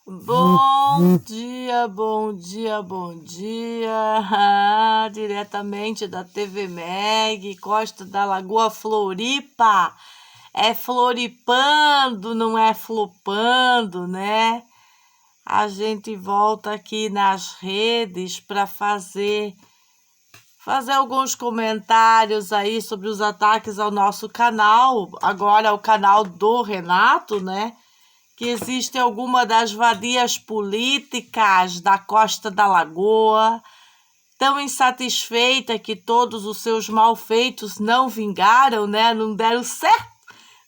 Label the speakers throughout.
Speaker 1: Bom dia, bom dia, bom dia. Diretamente da TV Meg, Costa da Lagoa Floripa. É floripando, não é flopando, né? A gente volta aqui nas redes para fazer alguns comentários aí sobre os ataques ao nosso canal. Agora o canal do Renato, né? Que existe alguma das vadias políticas da Costa da Lagoa, tão insatisfeita que todos os seus malfeitos não vingaram, né? Não deram certo,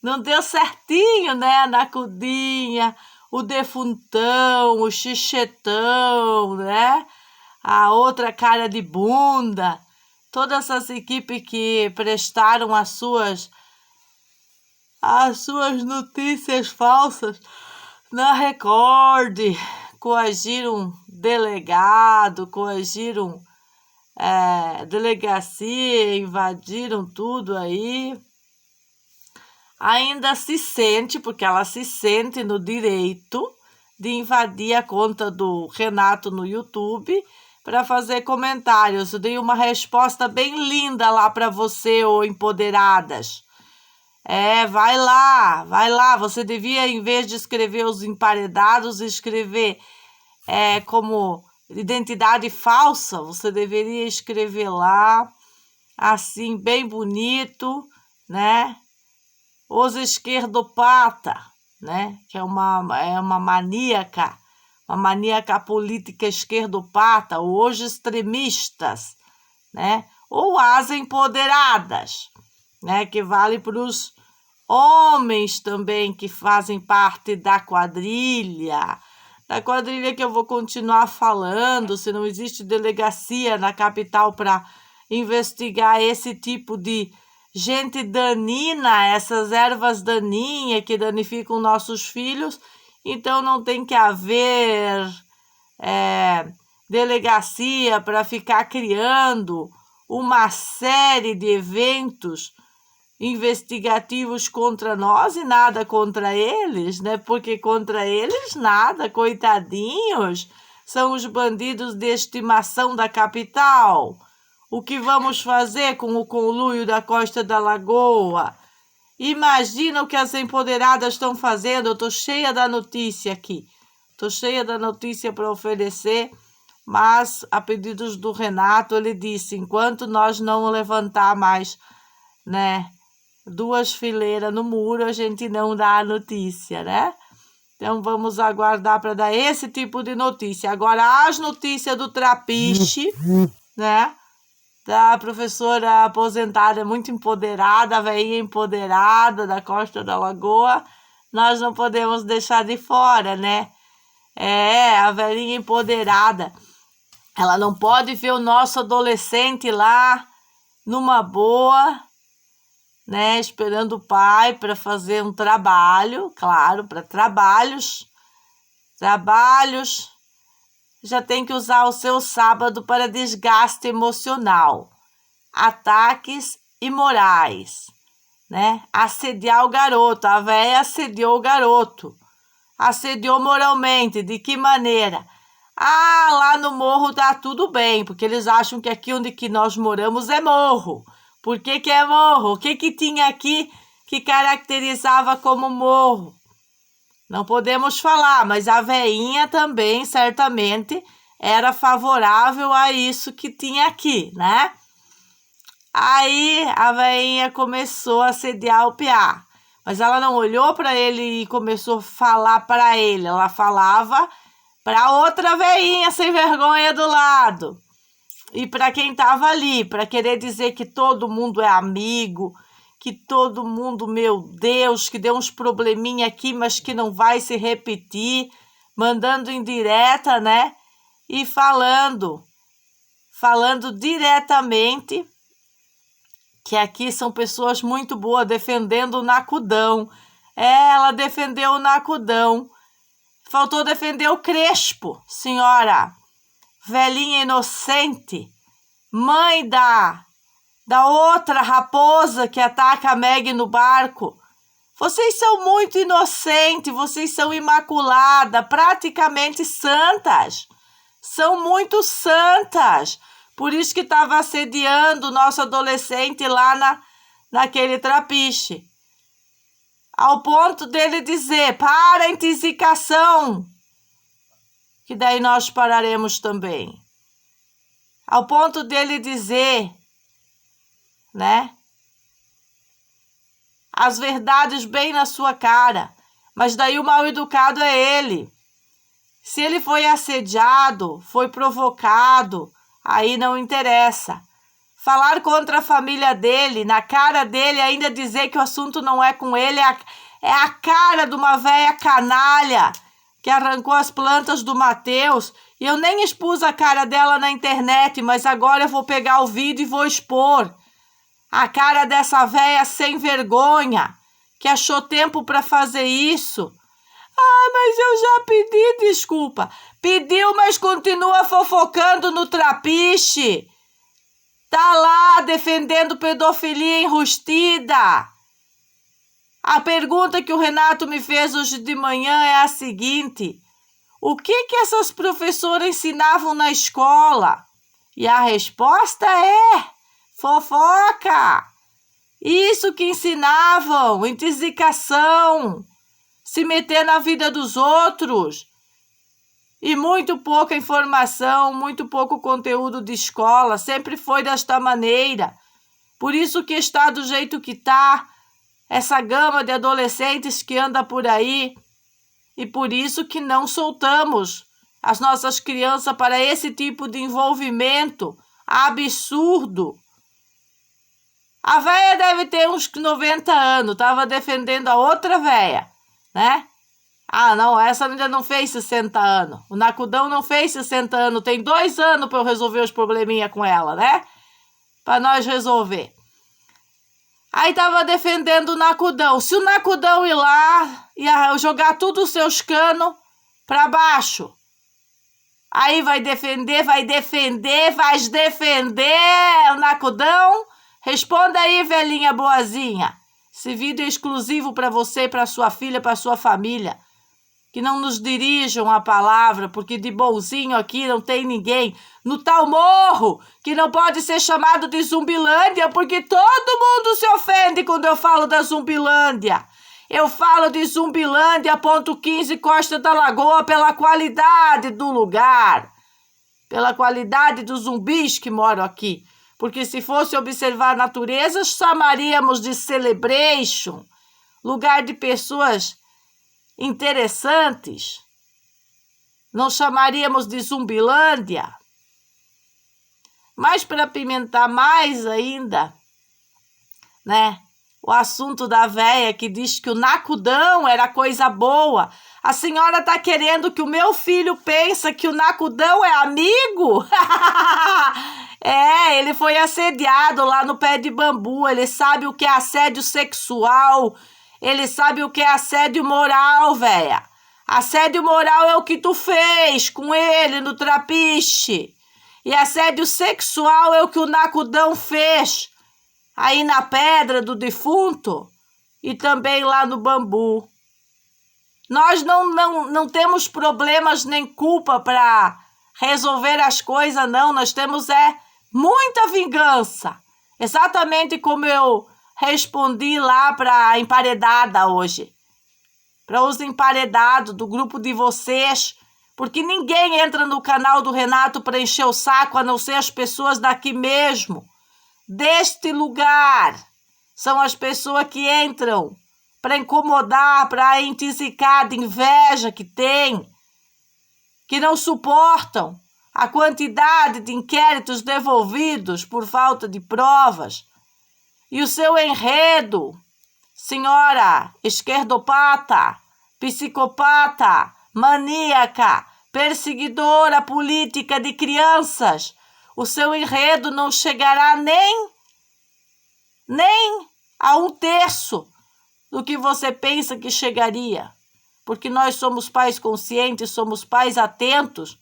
Speaker 1: não deu certinho, né? Na Cudinha, o defuntão, o xixetão, né? A outra cara de bunda, todas essas equipes que prestaram as suas notícias falsas na Record, coagiram delegado, coagiram delegacia, invadiram tudo aí. Ainda se sente, porque ela se sente no direito de invadir a conta do Renato no YouTube para fazer comentários. Eu dei uma resposta bem linda lá para você, ô empoderadas. Vai lá. Você devia, em vez de escrever os emparedados, escrever como identidade falsa. Você deveria escrever lá, assim, bem bonito, né? Os esquerdopata, né? Que é uma maníaca, política esquerdopata, ou os extremistas, né? Ou as empoderadas, né? Que vale para os homens também que fazem parte da quadrilha que eu vou continuar falando. Se não existe delegacia na capital para investigar esse tipo de gente danina, essas ervas daninhas que danificam nossos filhos, então não tem que haver delegacia para ficar criando uma série de eventos investigativos contra nós e nada contra eles, né? Porque contra eles nada, coitadinhos, são os bandidos de estimação da capital. O que vamos fazer com o conluio da Costa da Lagoa? Imagina o que as empoderadas estão fazendo. Eu estou cheia da notícia aqui. Estou cheia da notícia para oferecer, mas a pedidos do Renato, ele disse, enquanto nós não levantar mais, né, 2 fileiras no muro, a gente não dá a notícia, né? Então, vamos aguardar para dar esse tipo de notícia. Agora, as notícias do trapiche, né? Da professora aposentada, muito empoderada, a velhinha empoderada da Costa da Lagoa, nós não podemos deixar de fora, né? A velhinha empoderada. Ela não pode ver o nosso adolescente lá numa boa, né, esperando o pai para fazer um trabalho, claro, para trabalhos, já tem que usar o seu sábado para desgaste emocional, ataques imorais, né, assediar o garoto. A véia assediou o garoto, assediou moralmente. De que maneira? Lá no morro tá tudo bem, porque eles acham que aqui onde que nós moramos é morro. Por que é morro? O que tinha aqui que caracterizava como morro? Não podemos falar, mas a veinha também, certamente, era favorável a isso que tinha aqui, né? Aí a veinha começou a assediar o piá, mas ela não olhou para ele e começou a falar para ele. Ela falava para outra veinha sem vergonha do lado. E para quem estava ali, para querer dizer que todo mundo é amigo, que todo mundo, meu Deus, que deu uns probleminha aqui, mas que não vai se repetir, mandando indireta, né? E falando diretamente que aqui são pessoas muito boas, defendendo o Nacudão. Ela defendeu o Nacudão. Faltou defender o Crespo, senhora. Velhinha inocente, mãe da outra raposa que ataca a Meg no barco. Vocês são muito inocentes, vocês são imaculadas, praticamente santas. São muito santas. Por isso que estava assediando o nosso adolescente lá naquele trapiche. Ao ponto dele dizer, para a intoxicação, que daí nós pararemos também. Ao ponto dele dizer, né? As verdades bem na sua cara. Mas daí o mal educado é ele. Se ele foi assediado, foi provocado, aí não interessa. Falar contra a família dele, na cara dele, ainda dizer que o assunto não é com ele, é a cara de uma véia canalha que arrancou as plantas do Mateus. E eu nem expus a cara dela na internet, mas agora eu vou pegar o vídeo e vou expor. A cara dessa véia sem vergonha, que achou tempo para fazer isso. Ah, mas eu já pedi desculpa. Pediu, mas continua fofocando no trapiche. Tá lá defendendo pedofilia enrustida. A pergunta que o Renato me fez hoje de manhã é a seguinte: o que essas professoras ensinavam na escola? E a resposta é fofoca. Isso que ensinavam, intoxicação, se meter na vida dos outros. E muito pouca informação, muito pouco conteúdo de escola, sempre foi desta maneira. Por isso que está do jeito que está, essa gama de adolescentes que anda por aí. E por isso que não soltamos as nossas crianças para esse tipo de envolvimento absurdo. A véia deve ter uns 90 anos, estava defendendo a outra véia, né? Ah, não, essa ainda não fez 60 anos. O Nacudão não fez 60 anos. Tem 2 anos para eu resolver os probleminha com ela, né? Para nós resolver. Aí tava defendendo o Nacudão. Se o Nacudão ir lá, ia jogar tudo os seus canos para baixo. Aí vai defender o Nacudão. Responda aí, velhinha boazinha. Esse vídeo é exclusivo para você, para sua filha, para sua família. Que não nos dirijam a palavra, porque de bonzinho aqui não tem ninguém. No tal morro, que não pode ser chamado de Zumbilândia, porque todo mundo se ofende quando eu falo da Zumbilândia. Eu falo de Zumbilândia, ponto 15, Costa da Lagoa, pela qualidade do lugar. Pela qualidade dos zumbis que moram aqui. Porque se fosse observar a natureza, chamaríamos de Celebration. Lugar de pessoas interessantes. Não chamaríamos de Zumbilândia. Mas para apimentar mais ainda, né? O assunto da véia que diz que o Nacudão era coisa boa. A senhora tá querendo que o meu filho pense que o Nacudão é amigo? É, ele foi assediado lá no pé de bambu. Ele sabe o que é assédio sexual. Ele sabe o que é assédio moral, véia. Assédio moral é o que tu fez com ele no trapiche. E assédio sexual é o que o Nacudão fez aí na pedra do defunto e também lá no bambu. Nós não temos problemas nem culpa para resolver as coisas, não. Nós temos muita vingança. Exatamente como eu respondi lá para a emparedada hoje. Para os emparedados do grupo de vocês. Porque ninguém entra no canal do Renato para encher o saco, a não ser as pessoas daqui mesmo. Deste lugar. São as pessoas que entram para incomodar, para intoxicar de inveja que tem. Que não suportam a quantidade de inquéritos devolvidos por falta de provas. E o seu enredo, senhora esquerdopata, psicopata, maníaca, perseguidora política de crianças, o seu enredo não chegará nem a 1/3 do que você pensa que chegaria. Porque nós somos pais conscientes, somos pais atentos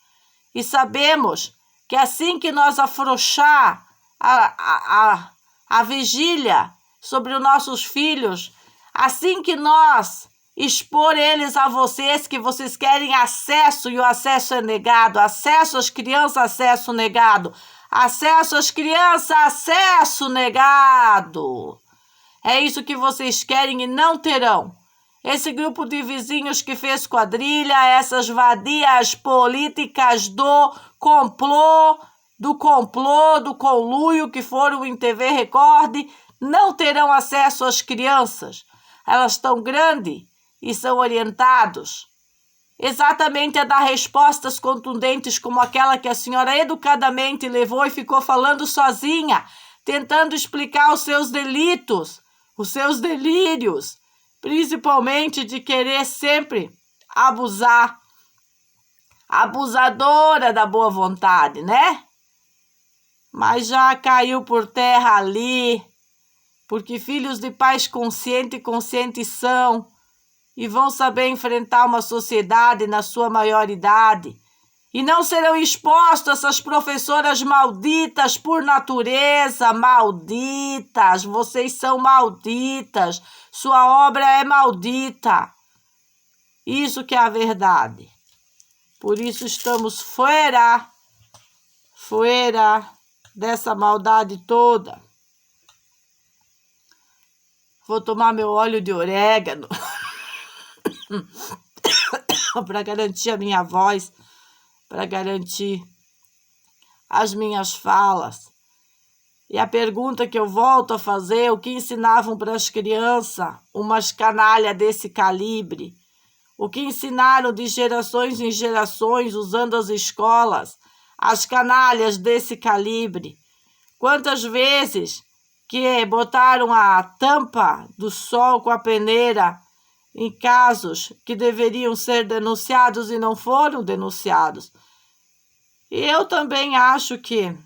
Speaker 1: e sabemos que assim que nós afrouxar a vigília sobre os nossos filhos, Assim que nós expor eles a vocês, que vocês querem acesso e o acesso é negado, acesso às crianças, acesso negado, acesso às crianças, acesso negado. É isso que vocês querem e não terão. Esse grupo de vizinhos que fez quadrilha, essas vadias políticas do complô, do conluio que foram em TV Record, não terão acesso às crianças. Elas estão grandes e são orientados exatamente a dar respostas contundentes como aquela que a senhora educadamente levou e ficou falando sozinha, tentando explicar os seus delitos, os seus delírios, principalmente de querer sempre abusar, abusadora da boa vontade, né? Mas já caiu por terra ali, porque filhos de pais conscientes são e vão saber enfrentar uma sociedade na sua maioridade. E não serão expostos essas professoras malditas por natureza, malditas. Vocês são malditas. Sua obra é maldita. Isso que é a verdade. Por isso estamos fora dessa maldade toda. Vou tomar meu óleo de orégano para garantir a minha voz, para garantir as minhas falas. E a pergunta que eu volto a fazer, o que ensinavam para as crianças, umas canalhas desse calibre? O que ensinaram de gerações em gerações, usando as escolas, as canalhas desse calibre? Quantas vezes que botaram a tampa do sol com a peneira em casos que deveriam ser denunciados e não foram denunciados? E eu também acho que,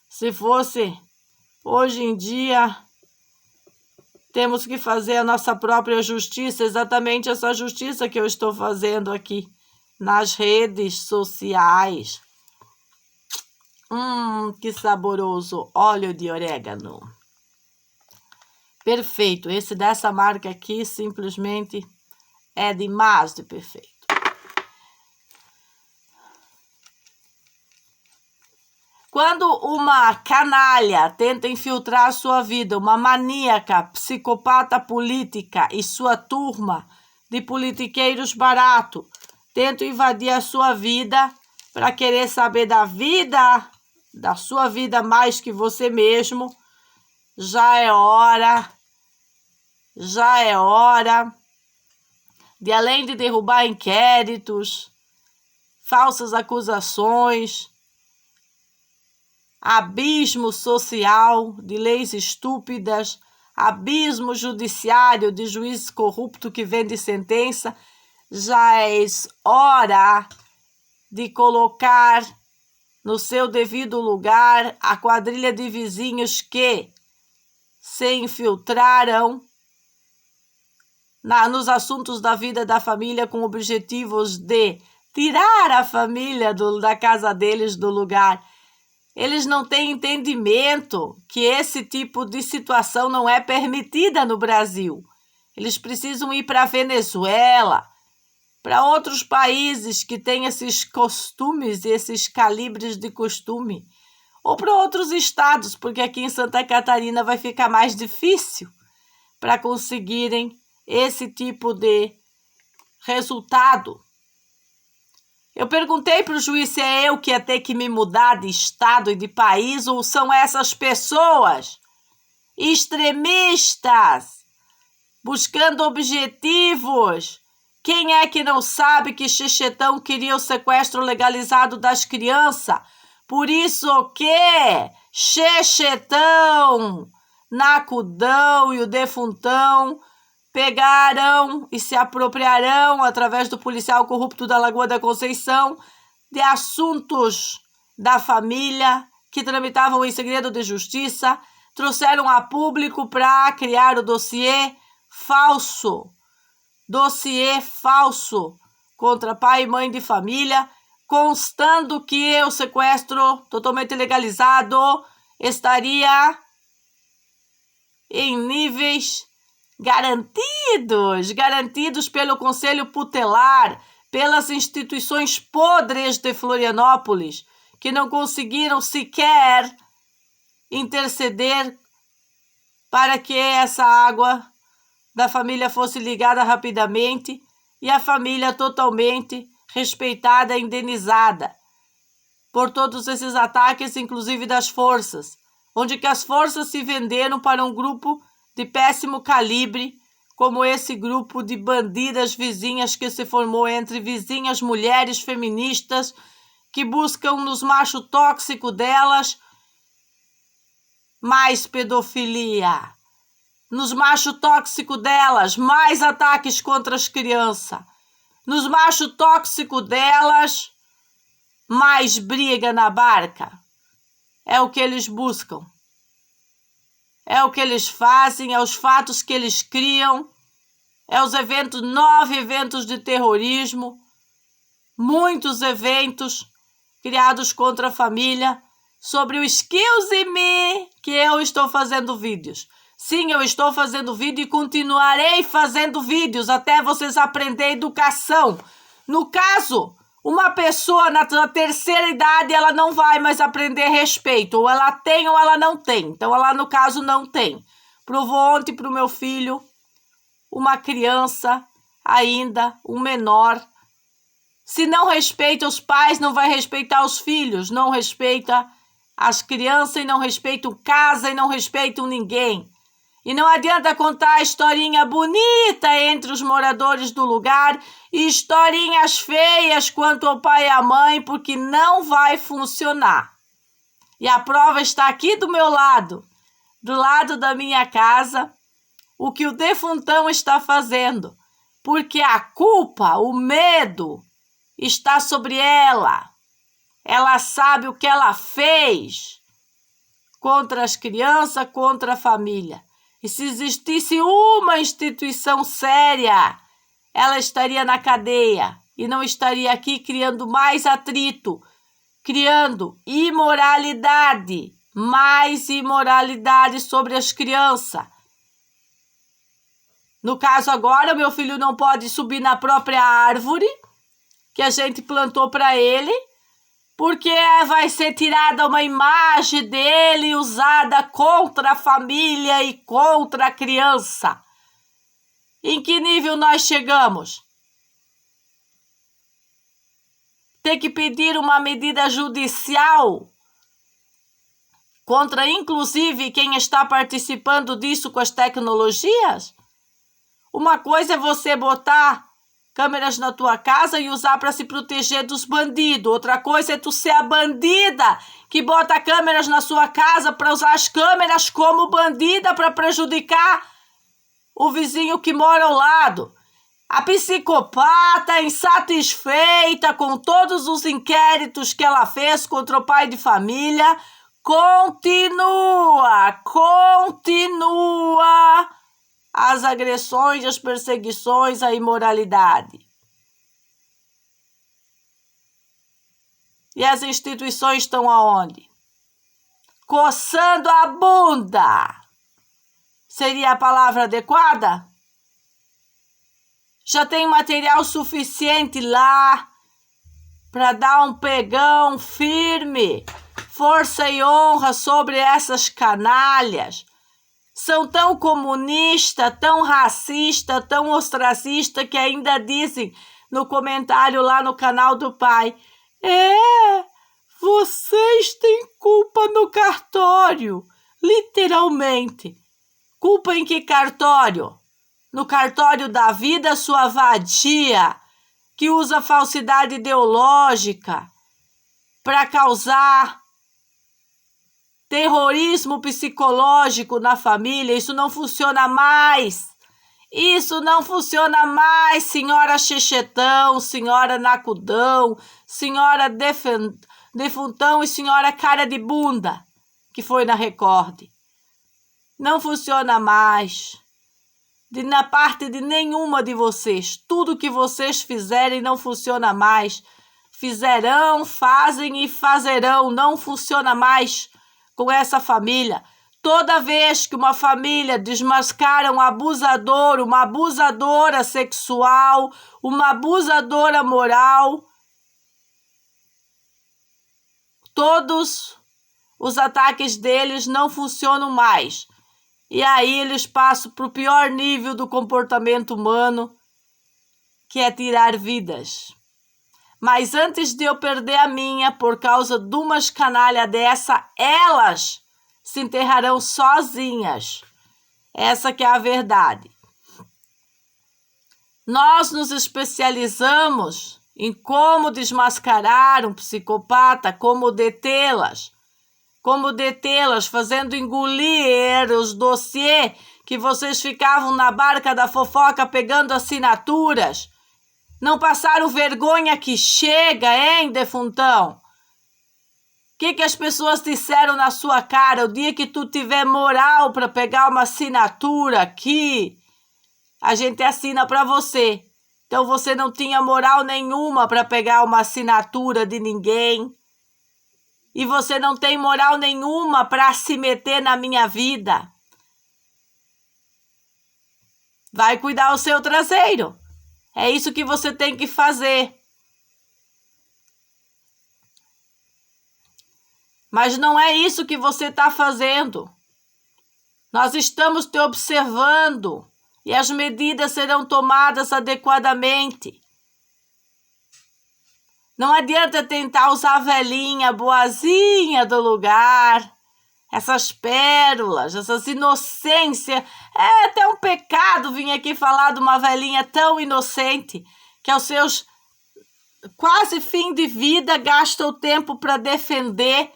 Speaker 1: se fosse hoje em dia, temos que fazer a nossa própria justiça, exatamente essa justiça que eu estou fazendo aqui nas redes sociais. Que saboroso óleo de orégano. Perfeito. Esse dessa marca aqui simplesmente é demais de perfeito. Quando uma canalha tenta infiltrar a sua vida, uma maníaca, psicopata política e sua turma de politiqueiros baratos tentam invadir a sua vida para querer saber da vida, da sua vida mais que você mesmo, já é hora de, além de derrubar inquéritos, falsas acusações, abismo social de leis estúpidas, abismo judiciário de juiz corrupto que vende sentença, já é hora de colocar no seu devido lugar a quadrilha de vizinhos que se infiltraram nos assuntos da vida da família com objetivos de tirar a família da casa deles do lugar. Eles não têm entendimento que esse tipo de situação não é permitida no Brasil. Eles precisam ir para a Venezuela, para outros países que têm esses costumes e esses calibres de costume, ou para outros estados, porque aqui em Santa Catarina vai ficar mais difícil para conseguirem esse tipo de resultado. Eu perguntei para o juiz se é eu que ia ter que me mudar de estado e de país ou são essas pessoas extremistas, buscando objetivos. Quem é que não sabe que Xexetão queria o sequestro legalizado das crianças? Por isso o quê? Xexetão, Nacudão e o defuntão pegarão e se apropriarão, através do policial corrupto da Lagoa da Conceição, de assuntos da família que tramitavam em segredo de justiça, trouxeram a público para criar o dossiê falso contra pai e mãe de família, constando que o sequestro totalmente legalizado estaria em níveis garantidos pelo Conselho Tutelar, pelas instituições podres de Florianópolis, que não conseguiram sequer interceder para que essa água da família fosse ligada rapidamente e a família totalmente respeitada e indenizada por todos esses ataques, inclusive das forças, onde que as forças se venderam para um grupo de péssimo calibre, como esse grupo de bandidas vizinhas que se formou entre vizinhas mulheres feministas que buscam nos machos tóxicos delas mais pedofilia. Nos machos tóxicos delas, mais ataques contra as crianças. Nos machos tóxicos delas, mais briga na barca. É o que eles buscam. É o que eles fazem, é os fatos que eles criam, é os eventos, 9 eventos de terrorismo, muitos eventos criados contra a família, sobre o Excuse Me, que eu estou fazendo vídeos. Sim, eu estou fazendo vídeo e continuarei fazendo vídeos até vocês aprenderem educação. No caso, uma pessoa na terceira idade, ela não vai mais aprender respeito. Ou ela tem ou ela não tem. Então, ela, no caso, não tem. Provou ontem para o meu filho, uma criança ainda, um menor. Se não respeita os pais, não vai respeitar os filhos. Não respeita as crianças e não respeitam casa e não respeitam ninguém. E não adianta contar historinha bonita entre os moradores do lugar e historinhas feias quanto ao pai e à mãe, porque não vai funcionar. E a prova está aqui do meu lado, do lado da minha casa, o que o defuntão está fazendo. Porque a culpa, o medo, está sobre ela. Ela sabe o que ela fez contra as crianças, contra a família. E se existisse uma instituição séria, ela estaria na cadeia e não estaria aqui criando mais atrito, criando imoralidade, mais imoralidade sobre as crianças. No caso agora, meu filho não pode subir na própria árvore que a gente plantou para ele, porque vai ser tirada uma imagem dele usada contra a família e contra a criança. Em que nível nós chegamos? Tem que pedir uma medida judicial contra, inclusive, quem está participando disso com as tecnologias? Uma coisa é você botar câmeras na tua casa e usar para se proteger dos bandidos. Outra coisa é tu ser a bandida que bota câmeras na sua casa para usar as câmeras como bandida para prejudicar o vizinho que mora ao lado. A psicopata insatisfeita com todos os inquéritos que ela fez contra o pai de família, continua as agressões, as perseguições, a imoralidade. E as instituições estão aonde? Coçando a bunda. Seria a palavra adequada? Já tem material suficiente lá para dar um pegão firme, força e honra sobre essas canalhas. São tão comunistas, tão racistas, tão ostracistas que ainda dizem no comentário lá no canal do pai: vocês têm culpa no cartório. Literalmente. Culpa em que cartório? No cartório da vida, sua vadia, que usa falsidade ideológica para causar terrorismo psicológico na família. Isso não funciona mais. Isso não funciona mais, senhora Chechetão, senhora Nacudão, senhora Defuntão e senhora Cara de Bunda, que foi na Record. Não funciona mais. Na parte de nenhuma de vocês. Tudo que vocês fizerem não funciona mais. Fizerão, fazem e fazerão. Não funciona mais com essa família. Toda vez que uma família desmascara um abusador, uma abusadora sexual, uma abusadora moral, todos os ataques deles não funcionam mais. E aí eles passam para o pior nível do comportamento humano, que é tirar vidas. Mas antes de eu perder a minha por causa de umas canalha dessa, elas se enterrarão sozinhas. Essa que é a verdade. Nós nos especializamos em como desmascarar um psicopata, como detê-las, fazendo engolir os dossiês que vocês ficavam na barca da fofoca pegando assinaturas. Não passaram vergonha que chega, hein, defuntão? O que as pessoas disseram na sua cara? O dia que tu tiver moral para pegar uma assinatura aqui, a gente assina para você. Então você não tinha moral nenhuma para pegar uma assinatura de ninguém. E você não tem moral nenhuma para se meter na minha vida. Vai cuidar o seu traseiro. É isso que você tem que fazer. Mas não é isso que você está fazendo. Nós estamos te observando e as medidas serão tomadas adequadamente. Não adianta tentar usar a velhinha boazinha do lugar, essas pérolas, essas inocências. É até um pecado vir aqui falar de uma velhinha tão inocente que aos seus quase fim de vida gasta o tempo para defender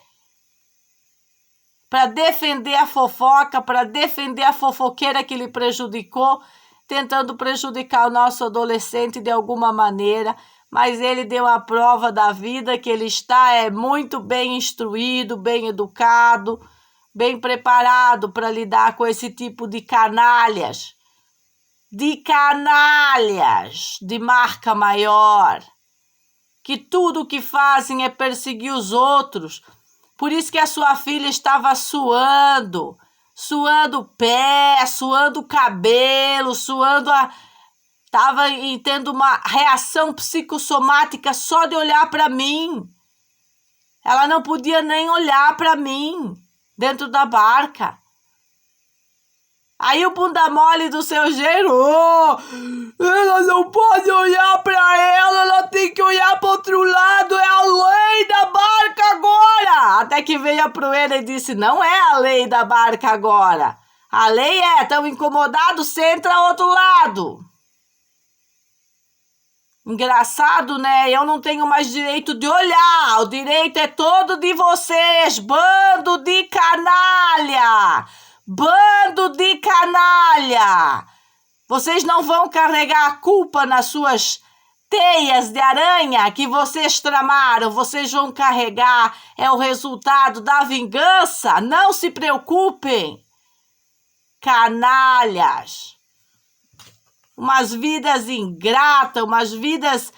Speaker 1: a fofoca, para defender a fofoqueira que lhe prejudicou, tentando prejudicar o nosso adolescente de alguma maneira, mas ele deu a prova da vida que ele está muito bem instruído, bem educado, bem preparado para lidar com esse tipo de canalhas, de marca maior, que tudo o que fazem é perseguir os outros. Por isso que a sua filha estava suando o pé, suando o cabelo, estava tendo uma reação psicossomática só de olhar para mim. Ela não podia nem olhar para mim dentro da barca. Aí o bunda mole do seu genro, ela não pode olhar para ela tem que olhar para outro lado, é a lei da barca agora. Até que veio a Proeira e disse, não é a lei da barca agora. A lei é, tão incomodado, você entra outro lado. Engraçado, né? Eu não tenho mais direito de olhar, o direito é todo de vocês, bando de canalha. Bando de canalha! Vocês não vão carregar a culpa nas suas teias de aranha que vocês tramaram. Vocês vão carregar, é o resultado da vingança. Não se preocupem. Canalhas. Umas vidas ingratas, umas vidas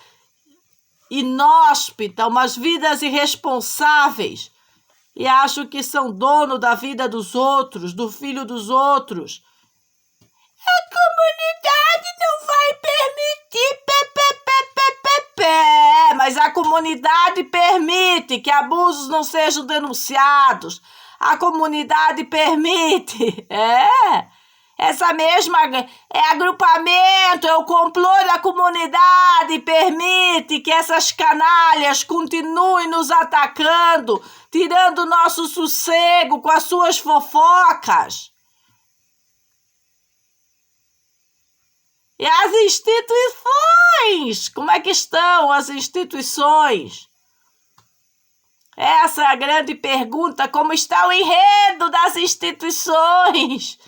Speaker 1: inóspitas, umas vidas irresponsáveis. E acham que são dono da vida dos outros, do filho dos outros. A comunidade não vai permitir, mas a comunidade permite que abusos não sejam denunciados. A comunidade permite, essa mesma é agrupamento, é o complô da comunidade, permite que essas canalhas continuem nos atacando, tirando nosso sossego com as suas fofocas. E as instituições? Como é que estão as instituições? Essa é a grande pergunta, como está o enredo das instituições?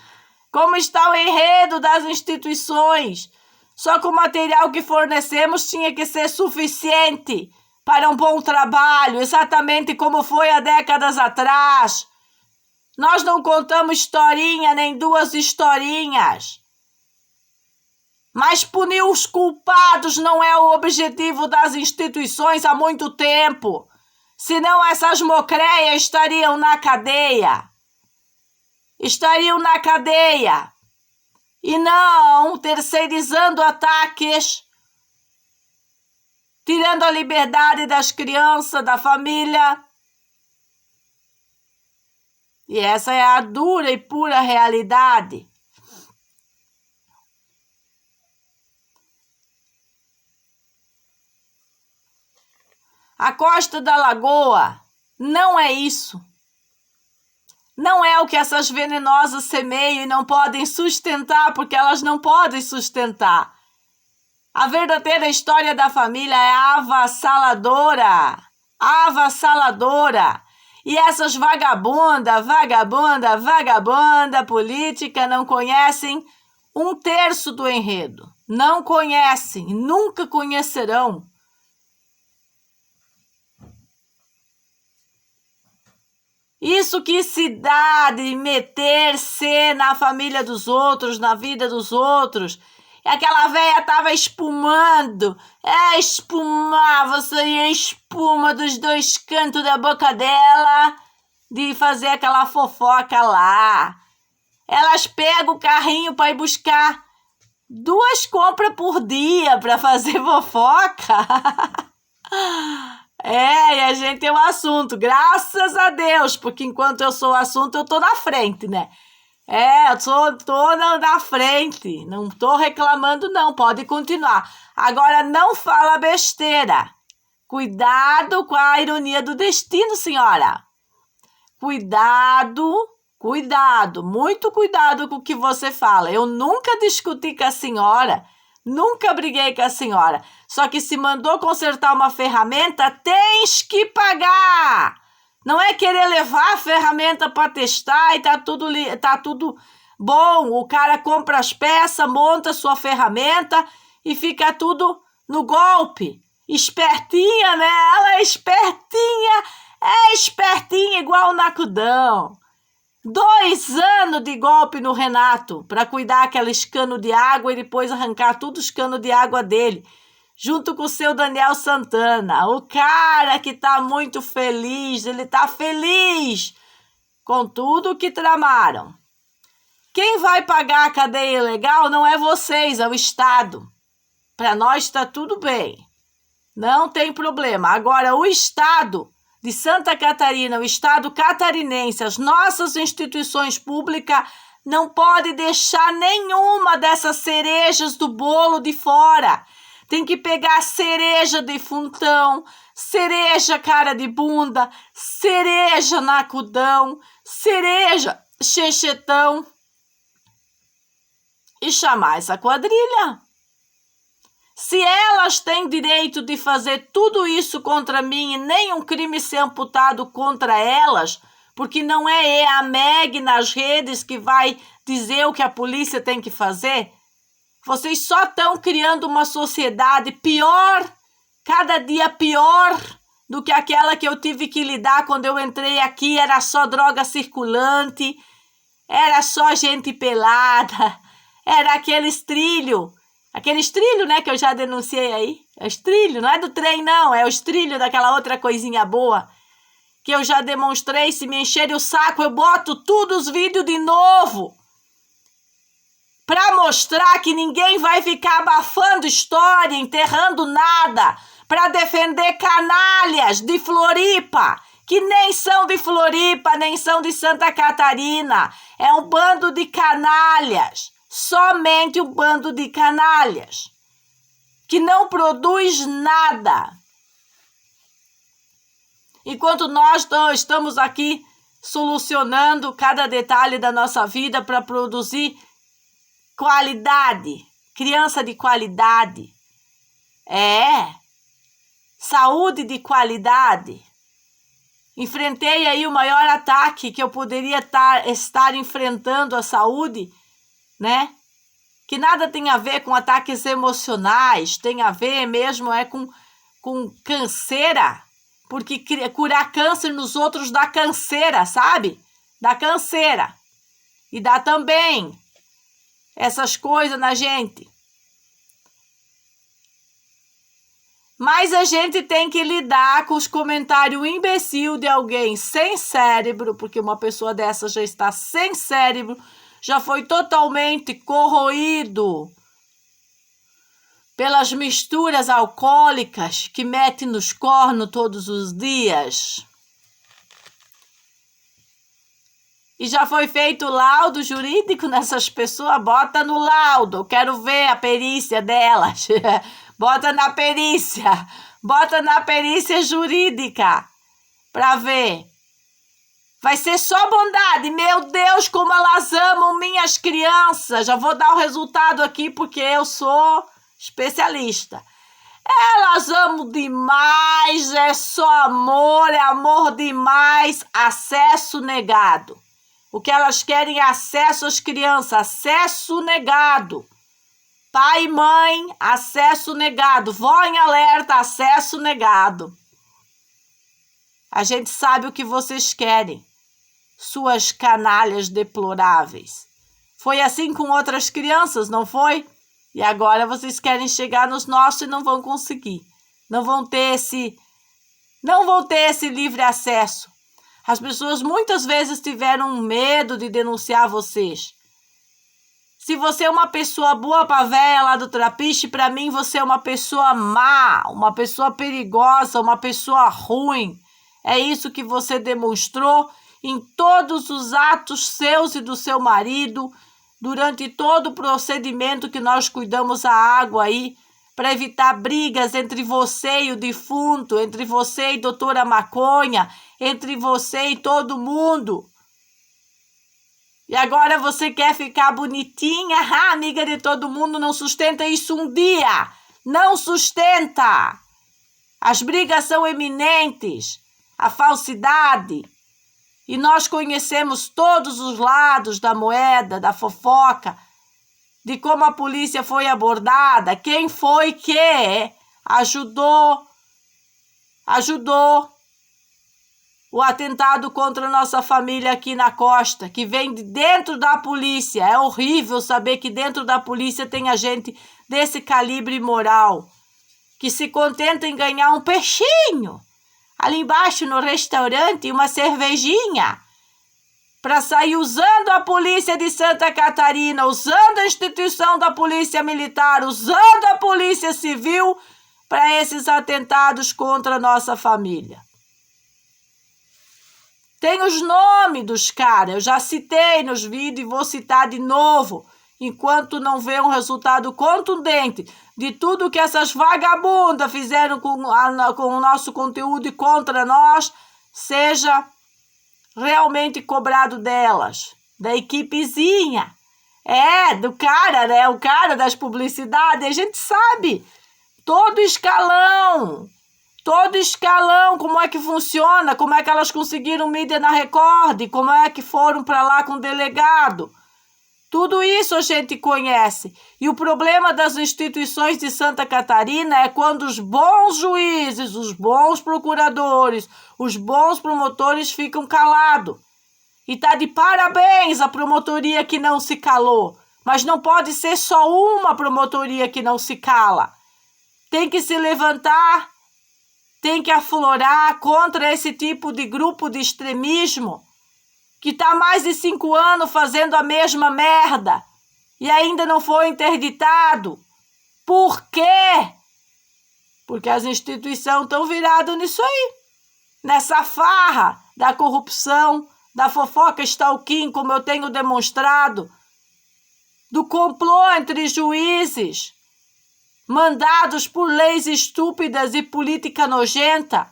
Speaker 1: Como está o enredo das instituições? Só que o material que fornecemos tinha que ser suficiente para um bom trabalho, exatamente como foi há décadas atrás. Nós não contamos historinha, nem duas historinhas. Mas punir os culpados não é o objetivo das instituições há muito tempo. Senão essas mocreias estariam na cadeia. estariam na cadeia e não terceirizando ataques, tirando a liberdade das crianças, da família. E essa é a dura e pura realidade. A Costa da Lagoa não é isso. Não é o que essas venenosas semeiam e não podem sustentar, porque elas não podem sustentar. A verdadeira história da família é avassaladora. Avassaladora. E essas vagabunda política não conhecem 1/3 do enredo. Não conhecem, nunca conhecerão. Isso que se dá de meter-se na família dos outros, na vida dos outros. E aquela véia tava espumando. Espumava, saía espuma dos 2 cantos da boca dela de fazer aquela fofoca lá. Elas pegam o carrinho para ir buscar 2 compras por dia para fazer fofoca. E a gente tem um assunto, graças a Deus, porque enquanto eu sou o assunto, eu tô na frente, né? Eu tô na frente, não tô reclamando não, pode continuar. Agora não fala besteira. Cuidado com a ironia do destino, senhora. Cuidado, muito cuidado com o que você fala. Eu nunca discuti com a senhora, nunca briguei com a senhora. Só que se mandou consertar uma ferramenta, tens que pagar. Não é querer levar a ferramenta para testar e tá tudo bom. O cara compra as peças, monta a sua ferramenta e fica tudo no golpe. Espertinha, né? Ela é espertinha igual o Nacudão. 2 anos de golpe no Renato para cuidar aqueles canos de água e depois arrancar todos os canos de água dele, junto com o seu Daniel Santana. O cara que tá muito feliz, ele tá feliz com tudo que tramaram. Quem vai pagar a cadeia ilegal não é vocês, é o Estado. Para nós tá tudo bem, não tem problema. Agora, o Estado de Santa Catarina, o Estado catarinense, as nossas instituições públicas não pode deixar nenhuma dessas cerejas do bolo de fora. Tem que pegar cereja de funtão, cereja cara de bunda, cereja nacudão, cereja xexetão e chamar essa quadrilha. Se elas têm direito de fazer tudo isso contra mim e nenhum crime ser amputado contra elas, porque não é a Meg nas redes que vai dizer o que a polícia tem que fazer, vocês só estão criando uma sociedade pior, cada dia pior do que aquela que eu tive que lidar quando eu entrei aqui. Era só droga circulante, era só gente pelada, era aqueles trilhos, né, que eu já denunciei aí. É os trilhos, não é do trem não, é os trilhos daquela outra coisinha boa, que eu já demonstrei. Se me encherem o saco, eu boto todos os vídeos de novo, para mostrar que ninguém vai ficar abafando história, enterrando nada, para defender canalhas de Floripa, que nem são de Floripa, nem são de Santa Catarina. É um bando de canalhas. Somente um bando de canalhas que não produz nada. Enquanto nós estamos aqui solucionando cada detalhe da nossa vida para produzir qualidade, criança de qualidade, saúde de qualidade. Enfrentei aí o maior ataque que eu poderia estar enfrentando à saúde, né? Que nada tem a ver com ataques emocionais, tem a ver mesmo com canseira, porque curar câncer nos outros dá canseira, sabe? Dá canseira. E dá também essas coisas na gente. Mas a gente tem que lidar com os comentários imbecil de alguém sem cérebro, porque uma pessoa dessa já está sem cérebro, já foi totalmente corroído pelas misturas alcoólicas que mete nos cornos todos os dias. E já foi feito laudo jurídico nessas pessoas? Bota no laudo, eu quero ver a perícia delas. Bota na perícia jurídica para ver. Vai ser só bondade. Meu Deus, como elas amam minhas crianças. Já vou dar o resultado aqui porque eu sou especialista. Elas amam demais, é só amor, é amor demais, acesso negado. O que elas querem é acesso às crianças, acesso negado. Pai e mãe, acesso negado. Vó em alerta, acesso negado. A gente sabe o que vocês querem, suas canalhas deploráveis. Foi assim com outras crianças, não foi? E agora vocês querem chegar nos nossos e não vão conseguir. Não vão ter esse livre acesso. As pessoas muitas vezes tiveram medo de denunciar vocês. Se você é uma pessoa boa para véia lá do Trapiche, para mim você é uma pessoa má, uma pessoa perigosa, uma pessoa ruim. É isso que você demonstrou em todos os atos seus e do seu marido, durante todo o procedimento que nós cuidamos a água aí, para evitar brigas entre você e o defunto, entre você e doutora Maconha, entre você e todo mundo. E agora você quer ficar bonitinha, amiga de todo mundo, não sustenta isso um dia. Não sustenta. As brigas são eminentes, a falsidade. E nós conhecemos todos os lados da moeda, da fofoca, de como a polícia foi abordada, quem foi que ajudou o atentado contra a nossa família aqui na costa, que vem de dentro da polícia. É horrível saber que dentro da polícia tem agente desse calibre moral, que se contenta em ganhar um peixinho ali embaixo no restaurante, uma cervejinha, para sair usando a polícia de Santa Catarina, usando a instituição da polícia militar, usando a polícia civil para esses atentados contra a nossa família. Tem os nomes dos caras, eu já citei nos vídeos e vou citar de novo, enquanto não vê um resultado contundente de tudo que essas vagabundas fizeram com o nosso conteúdo e contra nós, seja realmente cobrado delas, da equipezinha, do cara, né? O cara das publicidades, a gente sabe, todo escalão, como é que funciona, como é que elas conseguiram mídia na Record, como é que foram para lá com o delegado. Tudo isso a gente conhece. E o problema das instituições de Santa Catarina é quando os bons juízes, os bons procuradores, os bons promotores ficam calados. E tá de parabéns a promotoria que não se calou. Mas não pode ser só uma promotoria que não se cala. Tem que se levantar, tem que aflorar contra esse tipo de grupo de extremismo que está há mais de 5 anos fazendo a mesma merda e ainda não foi interditado. Por quê? Porque as instituições estão viradas nisso aí, nessa farra da corrupção, da fofoca stalking, como eu tenho demonstrado, do complô entre juízes, mandados por leis estúpidas e política nojenta,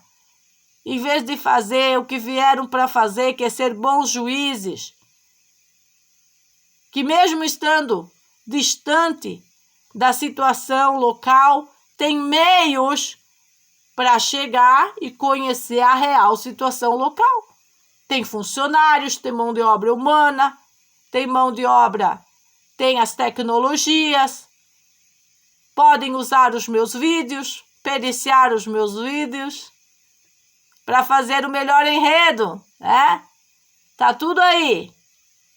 Speaker 1: em vez de fazer o que vieram para fazer, que é ser bons juízes, que mesmo estando distante da situação local, tem meios para chegar e conhecer a real situação local. Tem funcionários, tem mão de obra humana, tem mão de obra, tem as tecnologias, podem usar os meus vídeos, periciar os meus vídeos, para fazer o melhor enredo, né? Tá tudo aí,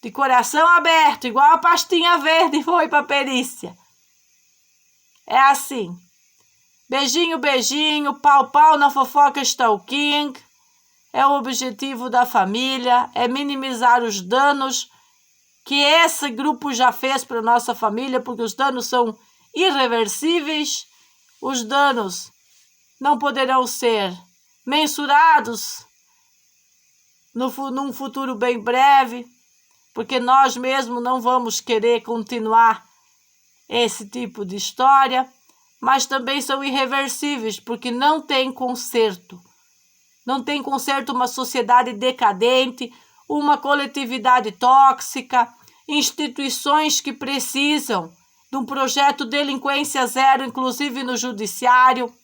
Speaker 1: de coração aberto, igual a pastinha verde foi para perícia. É assim. Beijinho, beijinho, pau, pau na fofoca stalking. É o objetivo da família, é minimizar os danos que esse grupo já fez para nossa família, porque os danos são irreversíveis, os danos não poderão ser mensurados num futuro bem breve, porque nós mesmos não vamos querer continuar esse tipo de história, mas também são irreversíveis, porque não tem conserto. Não tem conserto uma sociedade decadente, uma coletividade tóxica, instituições que precisam de um projeto delinquência zero, inclusive no judiciário.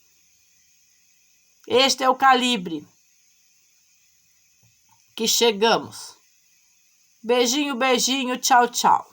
Speaker 1: Este é o calibre que chegamos. Beijinho, beijinho, tchau, tchau.